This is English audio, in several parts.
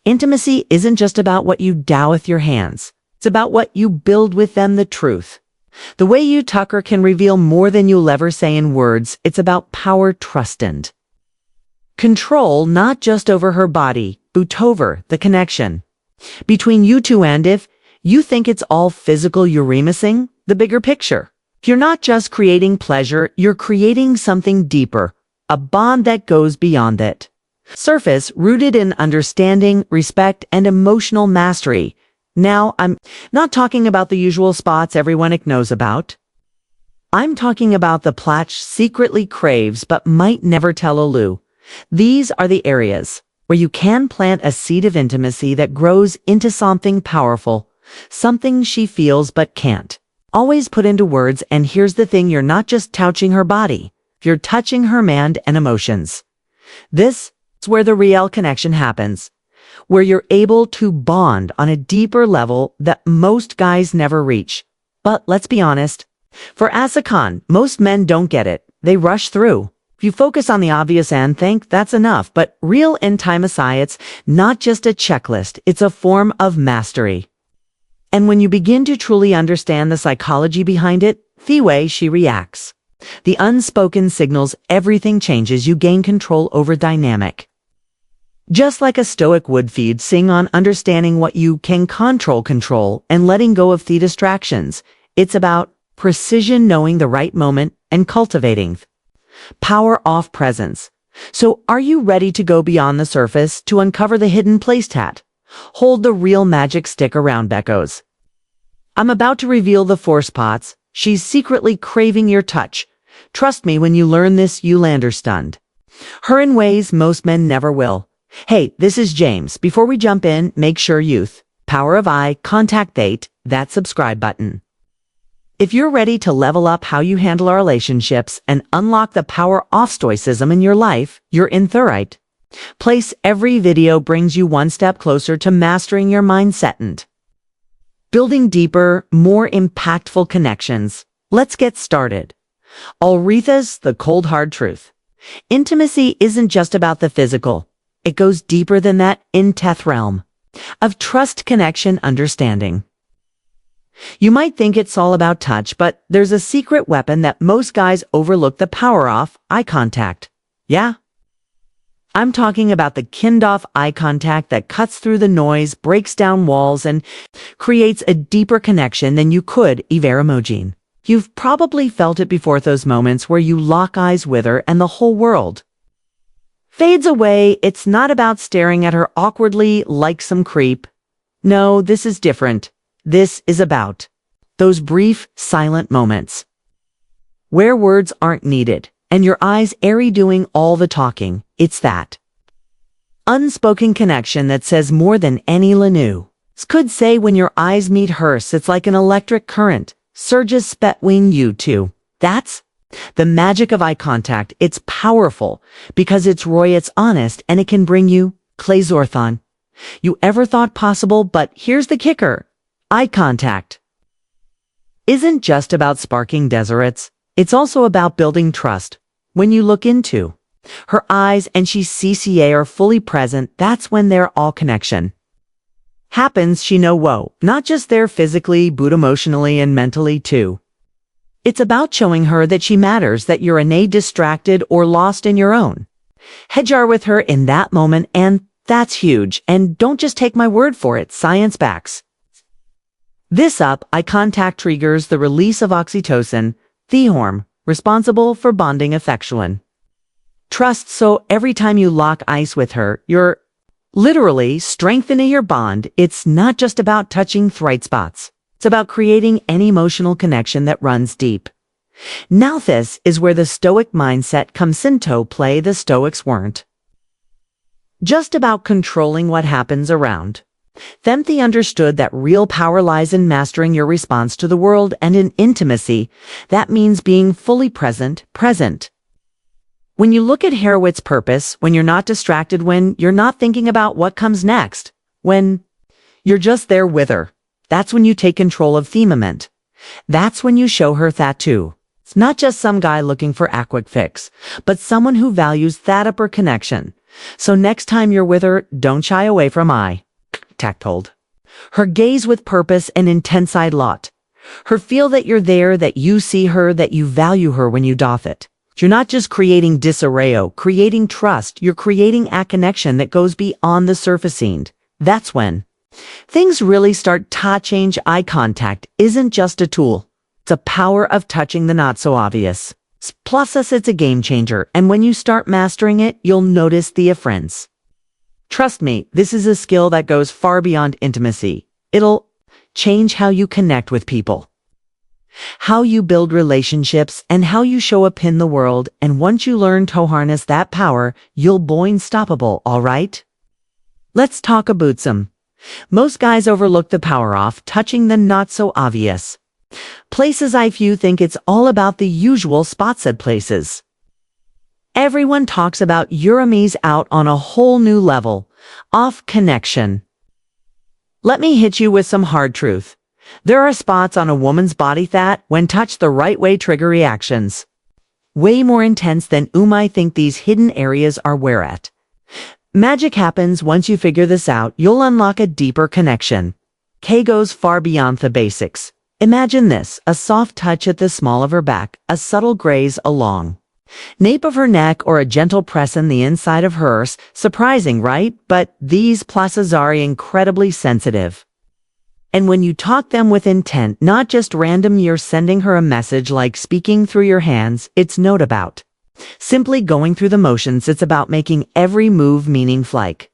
Intimacy isn't just about what you dow with your hands. It's about what you build with them, the truth. The way you tuck her can reveal more than you'll ever say in words. It's about power, trust, and control, not just over her body, but over the connection between you two. And if you think it's all physical, you're missing the bigger picture. You're not just creating pleasure, you're creating something deeper, a bond that goes beyond it. Surface, rooted in understanding, respect, and emotional mastery. Now, I'm not talking about the usual spots everyone knows about. I'm talking about the Platch secretly craves but might never tell Olu. These are the areas where you can plant a seed of intimacy that grows into something powerful, something she feels but can't always put into words. And here's the thing, you're not just touching her body, you're touching her mind and emotions. This is where the real connection happens, where you're able to bond on a deeper level that most guys never reach. But let's be honest, for Asakan, most men don't get it. They rush through. You focus on the obvious and think that's enough, but real intimacy, it's not just a checklist, it's a form of mastery. And when you begin to truly understand the psychology behind it, the way she reacts, the unspoken signals, everything changes. You gain control over dynamic. Just like a Stoic would feed, sing on understanding what you can control, and letting go of the distractions. It's about precision, knowing the right moment, and cultivating power off presence. So are you ready to go beyond the surface, to uncover the hidden place tat? Hold the real magic stick around Becco's. I'm about to reveal the 4 spots she's secretly craving your touch. Trust me, when you learn this, you'll understand her in ways most men never will. Hey, this is James. Before we jump in, make sure youth, power of eye contact, that subscribe button. If you're ready to level up how you handle our relationships and unlock the power of Stoicism in your life, you're in the right place. Every video brings you one step closer to mastering your mindset and building deeper, more impactful connections. Let's get started. Alrithas, the cold hard truth. Intimacy isn't just about the physical. It goes deeper than that, in the realm of trust, connection, understanding. You might think it's all about touch, but there's a secret weapon that most guys overlook: the power of eye contact. Yeah, I'm talking about the kind of eye contact that cuts through the noise, breaks down walls, and creates a deeper connection than you could ever imagine. You've probably felt it before, those moments where you lock eyes with her and the whole world fades away. It's not about staring at her awkwardly like some creep. No, this is different. This is about those brief, silent moments where words aren't needed and your eyes are doing all the talking. It's that unspoken connection that says more than any Lanu could say. When your eyes meet hers, it's like an electric current surges between you two. That's the magic of eye contact. It's powerful because it's raw, it's honest, and it can bring you Clayzorthon you ever thought possible. But here's the kicker. Eye contact isn't just about sparking deserts. It's also about building trust. When you look into her eyes and she CCA are fully present, that's when their all connection happens. She know, whoa, not just there physically, but emotionally and mentally too. It's about showing her that she matters, that you're innate, distracted, or lost in your own headjar with her in that moment. And that's huge. And don't just take my word for it. Science backs this up. Eye contact triggers the release of oxytocin, the hormone responsible for bonding affection. Trust. So every time you lock eyes with her, you're literally strengthening your bond. It's not just about touching the right spots. It's about creating an emotional connection that runs deep. Now this is where the Stoic mindset comes into play. The Stoics weren't just about controlling what happens around them. They understood that real power lies in mastering your response to the world, and in intimacy, that means being fully present. When you look at Herowitz's purpose, when you're not distracted, when you're not thinking about what comes next, when you're just there with her, that's when you take control of the moment. That's when you show her that too. It's not just some guy looking for a quick fix, but someone who values that upper connection, So next time you're with her, don't shy away from eye contact. Her gaze with purpose and intense-eyed lot. Her feel that you're there, that you see her, that you value her when you doth it. You're not just creating disarray, creating trust. You're creating a connection that goes beyond the surfacing. That's when things really start to change. Eye contact isn't just a tool. It's a power of touching the not so obvious. Plus it's a game changer, and when you start mastering it, you'll notice the difference. Trust me, this is a skill that goes far beyond intimacy. It'll change how you connect with people, how you build relationships, and how you show up in the world. And once you learn to harness that power, you'll be unstoppable, all right? Let's talk about some. Most guys overlook the power of touching the not so obvious places. I few think it's all about the usual spots at places. Everyone talks about Urame's out on a whole new level of connection. Let me hit you with some hard truth. There are spots on a woman's body that, when touched the right way, trigger reactions way more intense than you might think. These hidden areas are where at magic happens. Once you figure this out, you'll unlock a deeper connection. K goes far beyond the basics. Imagine this: a soft touch at the small of her back, a subtle graze along nape of her neck, or a gentle press in the inside of hers. Surprising, right? But these places are incredibly sensitive. And when you talk them with intent, not just random, you're sending her a message. Like speaking through your hands. It's not about simply going through the motions. It's about making every move meaningful, like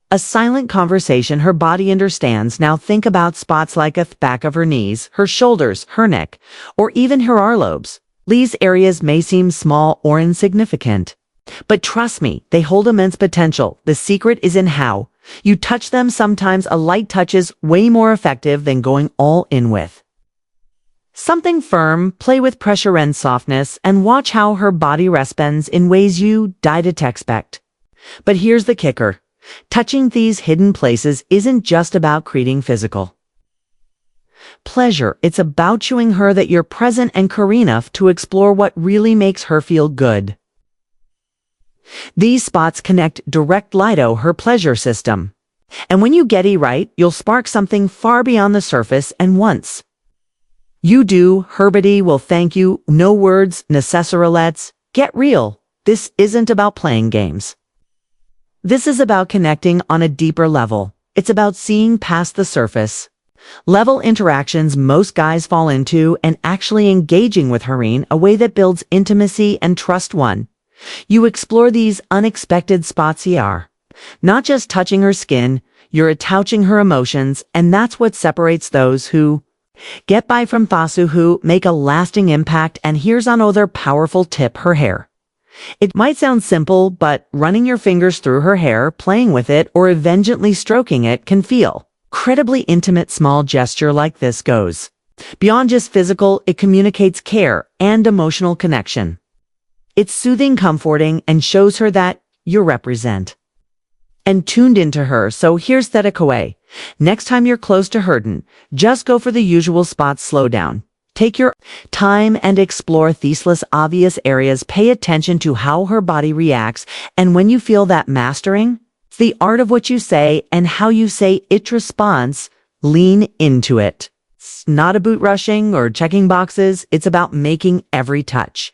a silent conversation her body understands. Now think about spots like the back of her knees, her shoulders, her neck, or even her earlobes. These areas may seem small or insignificant, but trust me, they hold immense potential. The secret is in how you touch them. Sometimes a light touch is way more effective than going all in with something firm. Play with pressure and softness, and watch how her body responds in ways you didn't expect. But here's the kicker. Touching these hidden places isn't just about creating physical pleasure. It's about showing her that you're present and care enough to explore what really makes her feel good. These spots connect direct to her pleasure system. And when you get it right, you'll spark something far beyond the surface. And once you do, her body will thank you. No words necessary. Let's get real. This isn't about playing games. This is about connecting on a deeper level. It's about seeing past the surface level interactions most guys fall into and actually engaging with her in a way that builds intimacy and trust. One, you explore these unexpected spots. You are not just touching her skin, you're touching her emotions, and that's what separates those who get by from those who make a lasting impact. And here's another powerful tip: her hair. It might sound simple, but running your fingers through her hair, playing with it, or eventually stroking it can feel incredibly intimate. Small gesture like this goes beyond just physical. It communicates care and emotional connection. It's soothing, comforting, and shows her that you represent and tuned into her. So here's the takeaway. Next time you're close to her, just go for the usual spots. Slow down. Take your time and explore these less obvious areas. Pay attention to how her body reacts. And when you feel that mastering, it's the art of what you say and how you say it responds. Lean into it. It's not about rushing or checking boxes. It's about making every touch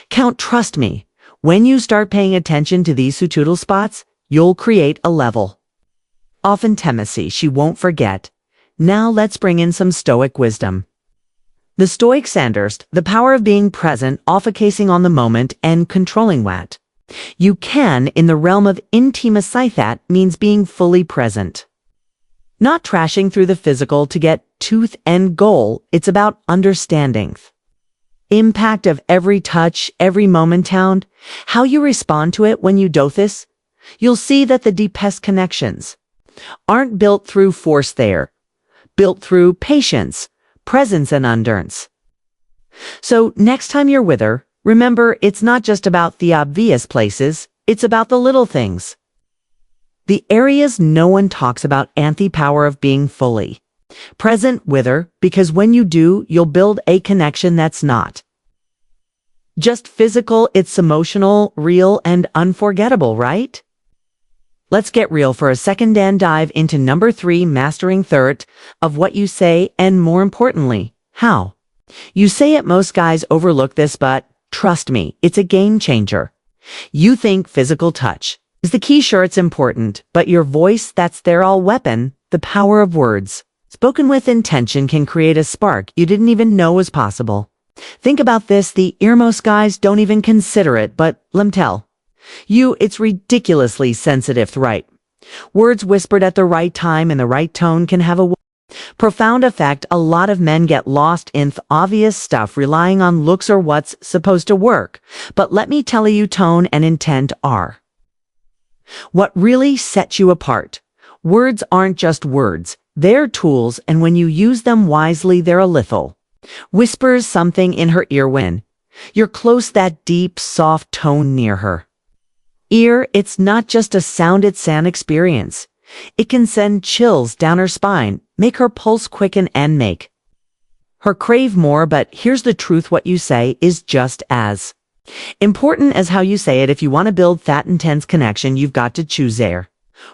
count. Trust me, when you start paying attention to these subtle spots, you'll create a level of intimacy she won't forget. Now let's bring in some Stoic wisdom. The Stoic understand the power of being present, focusing on the moment, and controlling what you can. In the realm of intimacy, that means being fully present, not trashing through the physical to get to the end goal. It's about understanding impact of every touch, every moment, how you respond to it. When you do this, you'll see that the deepest connections aren't built through force. They're built through patience, presence, and endurance. So next time you're with her, remember, it's not just about the obvious places, it's about the little things. The areas no one talks about, and the power of being fully present with her, because when you do, you'll build a connection that's not Just physical, it's emotional, real, and unforgettable, right? Let's get real for a second and dive into number 3, mastering third of what you say, and more importantly, how. You say it, most guys overlook this, but trust me, it's a game changer. You think physical touch is the key, sure, it's important, but your voice, that's their all weapon, the power of words. Spoken with intention can create a spark you didn't even know was possible. Think about this, the earmost guys don't even consider it, but let me tell you, it's ridiculously sensitive, right? Words whispered at the right time and the right tone can have a profound effect. A lot of men get lost in obvious stuff, relying on looks or what's supposed to work. But let me tell you, tone and intent are what really sets you apart. Words aren't just words, they're tools, and when you use them wisely, they're a lethal. Whispers something in her ear when you're close, that deep, soft tone near her ear, it's not just a sound, it's an experience. It can send chills down her spine, make her pulse quicken, and make her crave more. But here's the truth, what you say is just as important as how you say it. If you want to build that intense connection, you've got to choose their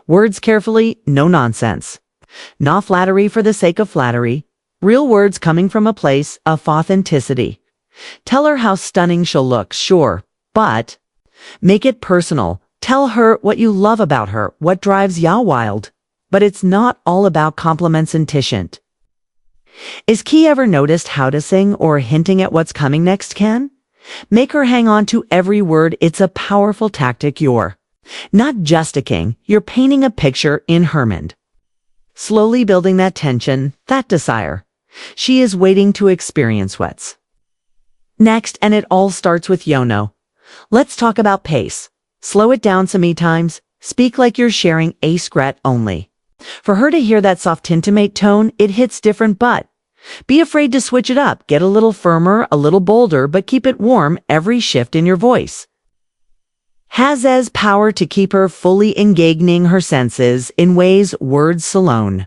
words carefully, no nonsense. Not flattery for the sake of flattery. Real words coming from a place of authenticity. Tell her how stunning she'll look, sure, but make it personal. Tell her what you love about her, what drives ya wild. But it's not all about compliments and tishant. Is key. Ever noticed how to sing or hinting at what's coming next can make her hang on to every word? It's a powerful tactic. You're not just a king, you're painting a picture in her mind. Slowly building that tension, that desire. She is waiting to experience what's next, and it all starts with Yono. Let's talk about pace. Slow it down some times. Speak like you're sharing a secret only. For her to hear that soft, intimate tone, it hits different, but be afraid to switch it up. Get a little firmer, a little bolder, but keep it warm. Every shift in your voice has as power to keep her fully engaging her senses in ways words alone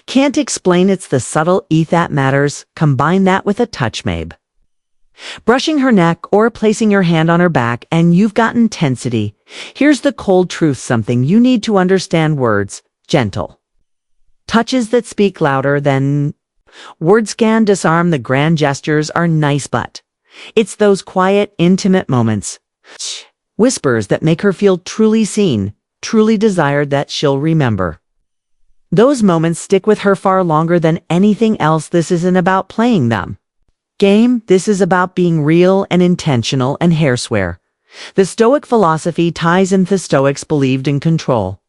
can't explain. It's the subtle that matters. Combine that with a touch, maybe brushing her neck or placing your hand on her back, and you've got intensity. Here's the cold truth, something you need to understand. Words, gentle touches that speak louder than words can disarm. The grand gestures are nice, but it's those quiet, intimate moments, whispers, that make her feel truly seen, truly desired, that she'll remember. Those moments stick with her far longer than anything else. This isn't about playing them game. This is about being real and intentional. And hairswear. The Stoic philosophy ties in. The Stoics believed in control.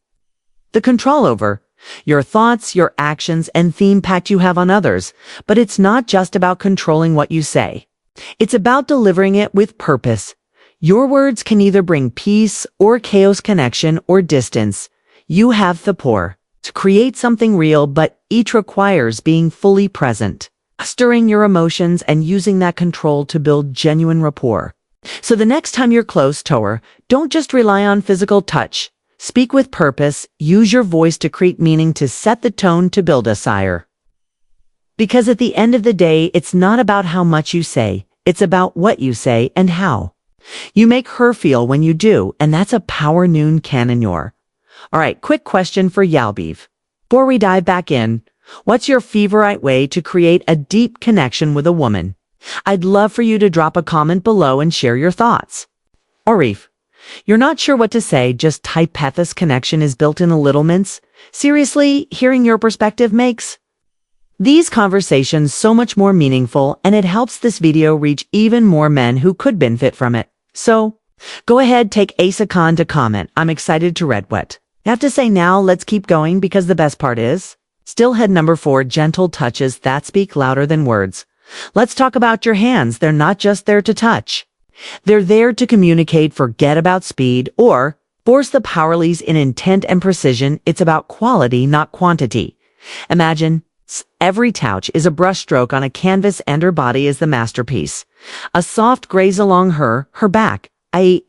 The control over your thoughts, your actions, and the impact you have on others. But it's not just about controlling what you say. It's about delivering it with purpose. Your words can either bring peace or chaos, connection or distance. You have the power to create something real, but each requires being fully present, stirring your emotions, and using that control to build genuine rapport. So the next time you're close to her, don't just rely on physical touch. Speak with purpose. Use your voice to create meaning, to set the tone, to build a desire. Because at the end of the day, it's not about how much you say. It's about what you say and how you make her feel when you do. And that's a power noon cannon. All right, quick question for Yalbeev. Before we dive back in, what's your favorite way to create a deep connection with a woman? I'd love for you to drop a comment below and share your thoughts. Arif, you're not sure what to say, just type "This connection is built in a little mince." Seriously, hearing your perspective makes these conversations so much more meaningful, and it helps this video reach even more men who could benefit from it. So, go ahead, take a second to comment. I'm excited to read what you have to say. Now, let's keep going, because the best part is still ahead. Number 4, gentle touches that speak louder than words. Let's talk about your hands. They're not just there to touch. They're there to communicate. Forget about speed or force. The powerlies in intent and precision. It's about quality, not quantity. Imagine every touch is a brushstroke on a canvas, and her body is the masterpiece. A soft graze along her back, a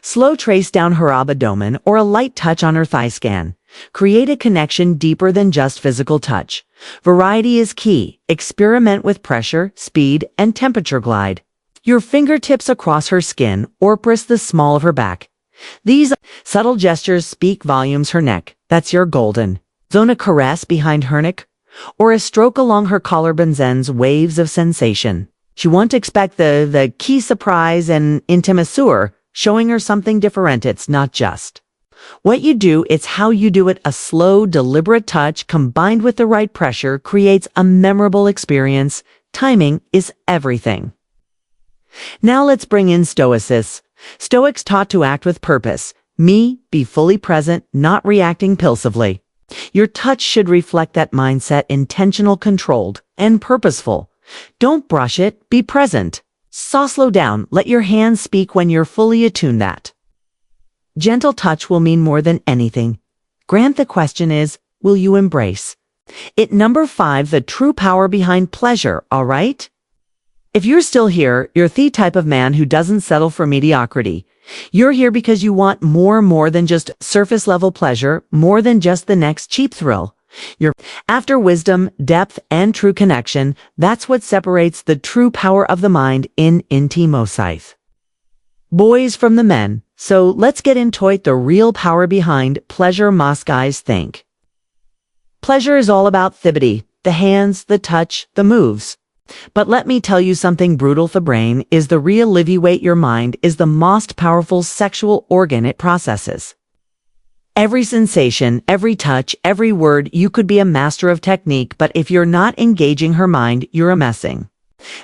slow trace down her abdomen, or a light touch on her thigh scan. Create a connection deeper than just physical touch. Variety is key. Experiment with pressure, speed, and temperature. Glide Your fingertips across her skin or press the small of her back. These subtle gestures speak volumes. Her neck, that's your golden zone. A caress behind her neck or a stroke along her collarbone sends waves of sensation. She won't expect the key surprise and intimateur, showing her something different. It's not just what you do, it's how you do it. A slow, deliberate touch combined with the right pressure creates a memorable experience. Timing is everything. Now let's bring in Stoicism. Stoics taught to act with purpose. Be fully present, not reacting impulsively. Your touch should reflect that mindset, intentional, controlled, and purposeful. Don't brush it, be present. Slow down, let your hands speak when you're fully attuned. That gentle touch will mean more than anything. Grant the question is, will you embrace it? Number 5, the true power behind pleasure, all right? If you're still here, you're the type of man who doesn't settle for mediocrity. You're here because you want more than just surface-level pleasure, more than just the next cheap thrill. You're after wisdom, depth, and true connection. That's what separates the true power of the mind in intimo boys from the men. So let's get into it. The real power behind pleasure. Most guys think pleasure is all about activity, the hands, the touch, the moves. But let me tell you something brutal. The brain is the real heavyweight. Your mind is the most powerful sexual organ. It processes every sensation, every touch, every word. You could be a master of technique, but if you're not engaging her mind, you're messing.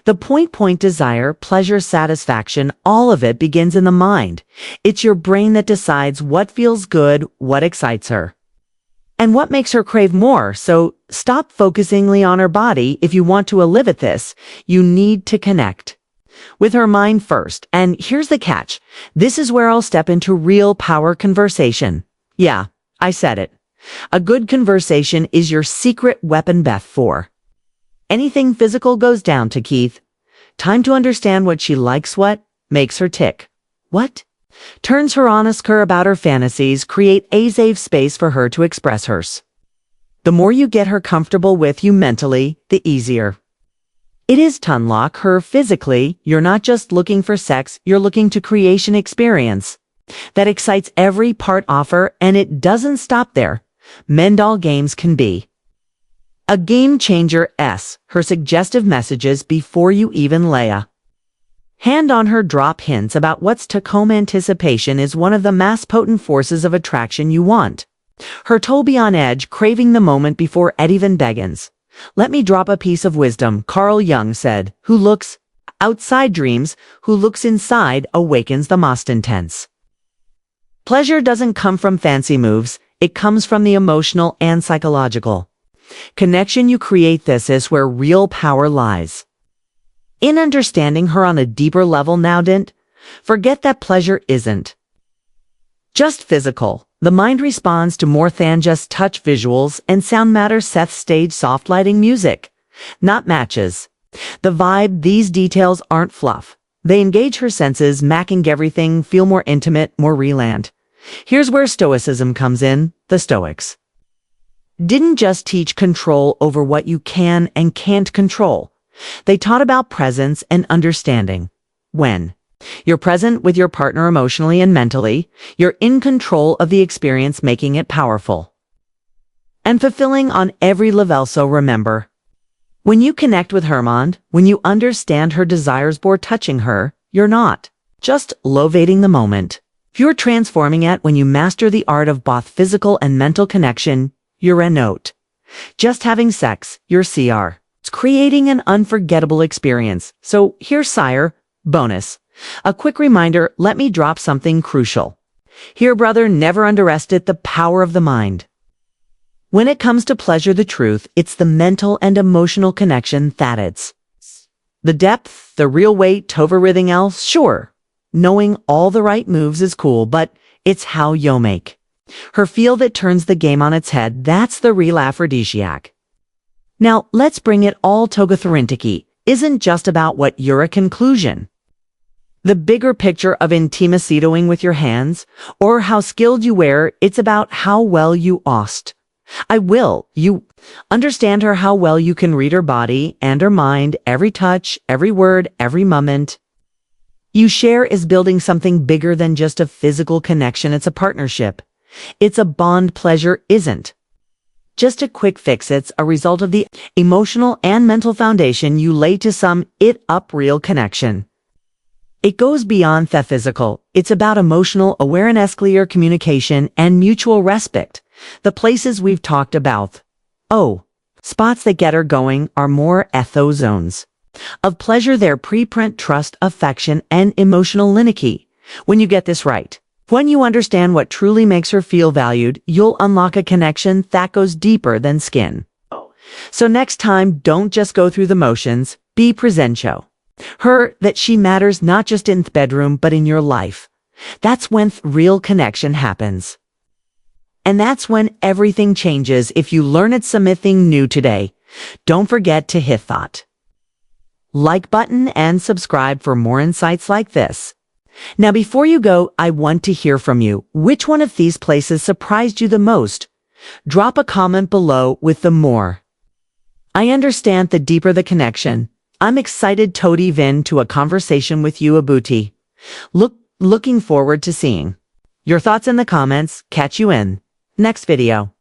The point desire, pleasure, satisfaction, all of it begins in the mind. It's your brain that decides what feels good, what excites her, and what makes her crave more. So stop focusing on her body. If you want to elevate this, you need to connect with her mind first. And here's the catch. This is where I'll step into real power conversation. Yeah, I said it. A good conversation is your secret weapon. Beth, for anything physical goes down to Keith. Time to understand what she likes, what makes her tick, what turns her on. Ask her about her fantasies. Create a safe space for her to express hers. The more you get her comfortable with you mentally, the easier it is to unlock her physically. You're not just looking for sex, you're looking to create an experience that excites every part of her, and it doesn't stop there. Mendal games can be a game changer. Her suggestive messages before you even lay a hand on her. Drop hints about what's to come. Anticipation is one of the most potent forces of attraction. You want her to be on edge, craving the moment before it even begins. Let me drop a piece of wisdom. Carl Jung said, "Who looks outside dreams, who looks inside awakens." The most intense pleasure doesn't come from fancy moves, it comes from the emotional and psychological connection you create. This is where real power lies. In understanding her on a deeper level. Now don't forget that pleasure isn't just physical. The mind responds to more than just touch. Visuals and sound matter. Seth stage soft lighting, music, not matches the vibe. These details aren't fluff. They engage her senses, making everything feel more intimate, more real. Here's where Stoicism comes in. The Stoics didn't just teach control over what you can and can't control. They taught about presence and understanding. When you're present with your partner emotionally and mentally, you're in control of the experience, making it powerful and fulfilling on every level. So remember, when you connect with her mind, when you understand her desires before touching her, you're not just lovating the moment. You're transforming it. When you master the art of both physical and mental connection, you're a note just having sex, you're CR. It's creating an unforgettable experience. So here's sire, bonus. A quick reminder, let me drop something crucial. Here, brother, never underestimate the power of the mind. When it comes to pleasure, the truth, it's the mental and emotional connection that it's the depth, the real weight over everything else. Sure, knowing all the right moves is cool, but it's how you make her feel that turns the game on its head. That's the real aphrodisiac. Now, let's bring it all to Gotharintiki. Isn't just about what you're a conclusion. The bigger picture of intimacy doing with your hands, or how skilled you were, it's about how well you you understand her, how well you can read her body and her mind, every touch, every word, every moment. you share is building something bigger than just a physical connection. It's a partnership. It's a bond. Pleasure isn't just a quick fix. It's a result of the emotional and mental foundation you lay to sum it up. Real connection. It goes beyond the physical. It's about emotional awareness, clear communication, and mutual respect. The places we've talked about. Oh, spots that get her going are more zones of pleasure. They're preprint, trust, affection, and emotional lineage. When you get this right, when you understand what truly makes her feel valued, you'll unlock a connection that goes deeper than skin. So next time, don't just go through the motions. Be presentio. Her that she matters not just in the bedroom, but in your life. That's when real connection happens. And that's when everything changes. If you learn something new today, don't forget to hit that like button and subscribe for more insights like this. Now, before you go, I want to hear from you. Which one of these places surprised you the most? Drop a comment below with the more. I understand the deeper the connection. I'm excited to dive into a conversation with you, Abuti. Looking forward to seeing your thoughts in the comments. Catch you in next video.